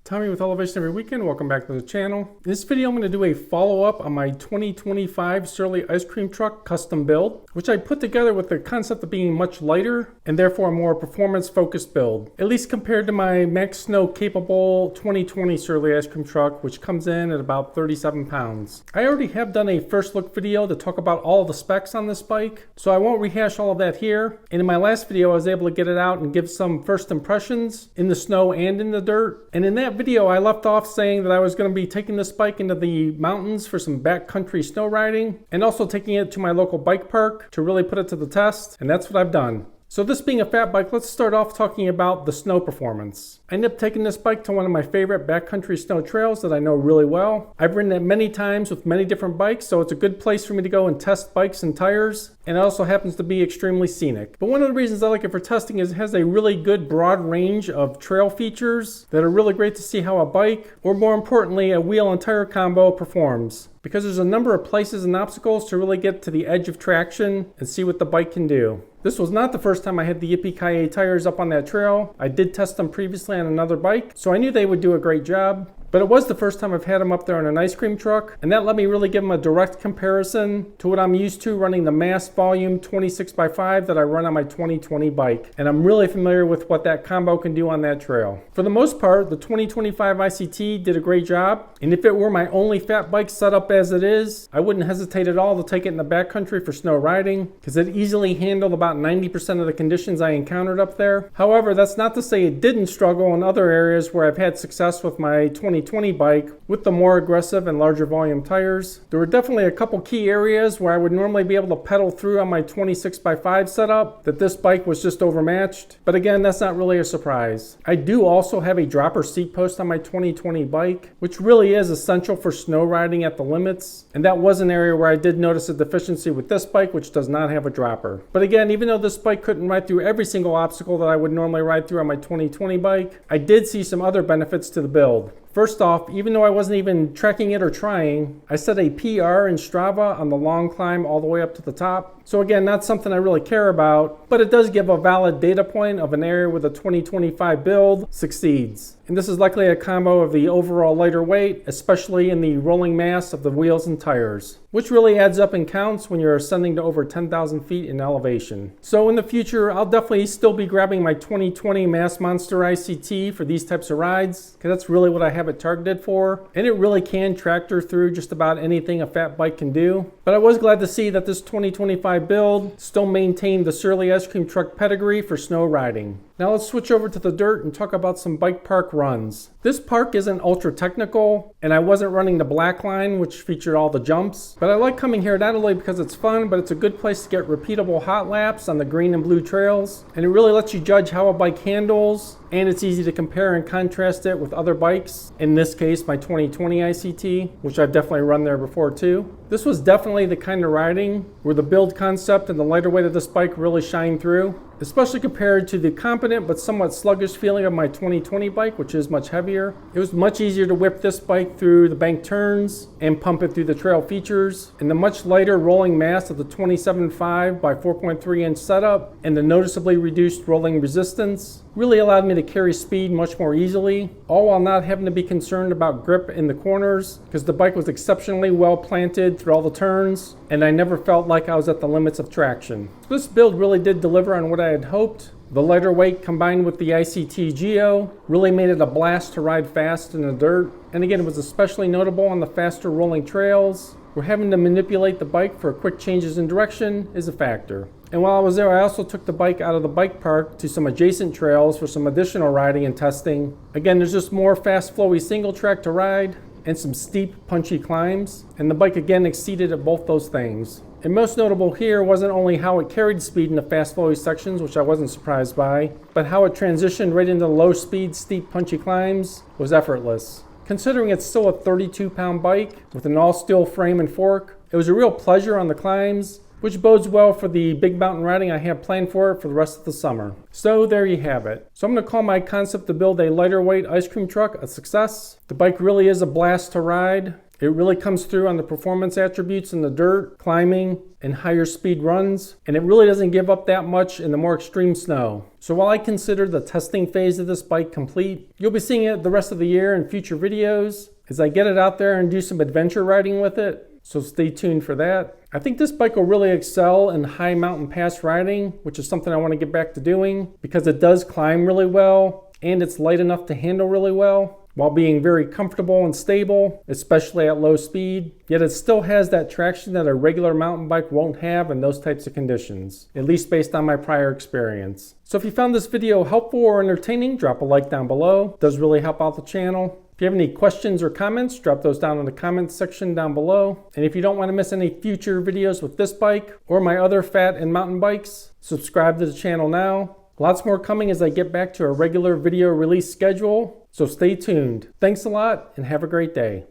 Tommy with Elevation Every Weekend. Welcome back to the channel. In this video, I'm going to do a follow-up on my 2025 Surly ice cream truck custom build, which I put together with the concept of being much lighter and therefore a more performance-focused build, at least compared to my max snow capable 2020 Surly ice cream truck, which comes in at about 37 pounds. I already have done a first look video to talk about all the specs on this bike, so I won't rehash all of that here. And in my last video, I was able to get it out and give some first impressions in the snow and in the dirt. And in that video, I left off saying that I was going to be taking this bike into the mountains for some backcountry snow riding and also taking it to my local bike park to really put it to the test, and that's what I've done. So this being a fat bike, let's start off talking about the snow performance. I ended up taking this bike to one of my favorite backcountry snow trails that I know really well. I've ridden it many times with many different bikes, so it's a good place for me to go and test bikes and tires, and it also happens to be extremely scenic. But one of the reasons I like it for testing is it has a really good broad range of trail features that are really great to see how a bike, or more importantly, a wheel and tire combo performs, because there's a number of places and obstacles to really get to the edge of traction and see what the bike can do. This was not the first time I had the Yippee-Ki-Yay tires up on that trail. I did test them previously on another bike, so I knew they would do a great job. But it was the first time I've had them up there on an ice cream truck, and that let me really give them a direct comparison to what I'm used to running the mass volume 26x5 that I run on my 2020 bike. And I'm really familiar with what that combo can do on that trail. For the most part, the 2025 ICT did a great job, and if it were my only fat bike set up as it is, I wouldn't hesitate at all to take it in the backcountry for snow riding, because it easily handled about 90% of the conditions I encountered up there. However, that's not to say it didn't struggle in other areas where I've had success with my 2020 bike with the more aggressive and larger volume tires. There were definitely a couple key areas where I would normally be able to pedal through on my 26x5 setup that this bike was just overmatched. But again, that's not really a surprise. I do also have a dropper seat post on my 2020 bike, which really is essential for snow riding at the limits. And that was an area where I did notice a deficiency with this bike, which does not have a dropper. But again, even though this bike couldn't ride through every single obstacle that I would normally ride through on my 2020 bike, I did see some other benefits to the build. First off, even though I wasn't even tracking it or trying, I set a PR in Strava on the long climb all the way up to the top. So again, not something I really care about, but it does give a valid data point of an area where the 2025 build succeeds. And this is likely a combo of the overall lighter weight, especially in the rolling mass of the wheels and tires, which really adds up and counts when you're ascending to over 10,000 feet in elevation. So in the future, I'll definitely still be grabbing my 2020 Mass Monster ICT for these types of rides, because that's really what I have it targeted for, and it really can tractor through just about anything a fat bike can do. But I was glad to see that this 2025 build still maintained the Surly ice cream truck pedigree for snow riding. Now let's switch over to the dirt and talk about some bike park runs. This park isn't ultra technical, and I wasn't running the black line, which featured all the jumps, but I like coming here not only because it's fun, but it's a good place to get repeatable hot laps on the green and blue trails, and it really lets you judge how a bike handles, and it's easy to compare and contrast it with other bikes, in this case my 2020 ICT, which I've definitely run there before too. This was definitely the kind of riding where the build concept and the lighter weight of this bike really shine through, especially compared to the competent but somewhat sluggish feeling of my 2020 bike, which is much heavier. It was much easier to whip this bike through the bank turns and pump it through the trail features, and the much lighter rolling mass of the 27.5 by 4.3 inch setup and the noticeably reduced rolling resistance really allowed me to carry speed much more easily, all while not having to be concerned about grip in the corners, because the bike was exceptionally well planted through all the turns, and I never felt like I was at the limits of traction. So this build really did deliver on what I had hoped. The lighter weight combined with the ICT Geo really made it a blast to ride fast in the dirt, and again, it was especially notable on the faster rolling trails, where having to manipulate the bike for quick changes in direction is a factor. And while I was there, I also took the bike out of the bike park to some adjacent trails for some additional riding and testing. Again, there's just more fast, flowy single track to ride and some steep, punchy climbs, and the bike again exceeded at both those things. And most notable here wasn't only how it carried speed in the fast, flowy sections, which I wasn't surprised by, but how it transitioned right into low speed, steep, punchy climbs was effortless. Considering it's still a 32-pound bike with an all-steel frame and fork, it was a real pleasure on the climbs, which bodes well for the big mountain riding I have planned for it for the rest of the summer. So there you have it. So I'm going to call my concept to build a lighter weight ice cream truck a success. The bike really is a blast to ride, It really comes through on the performance attributes in the dirt, climbing, and higher speed runs, and it really doesn't give up that much in the more extreme snow. So while I consider the testing phase of this bike complete, you'll be seeing it the rest of the year in future videos as I get it out there and do some adventure riding with it. So stay tuned for that. I think this bike will really excel in high mountain pass riding, which is something I want to get back to doing because it does climb really well and it's light enough to handle really well while being very comfortable and stable, especially at low speed. Yet it still has that traction that a regular mountain bike won't have in those types of conditions, at least based on my prior experience. So if you found this video helpful or entertaining, drop a like down below. It does really help out the channel. If you have any questions or comments, drop those down in the comments section down below. And if you don't want to miss any future videos with this bike or my other fat and mountain bikes, subscribe to the channel now. Lots more coming as I get back to a regular video release schedule, so stay tuned. Thanks a lot and have a great day.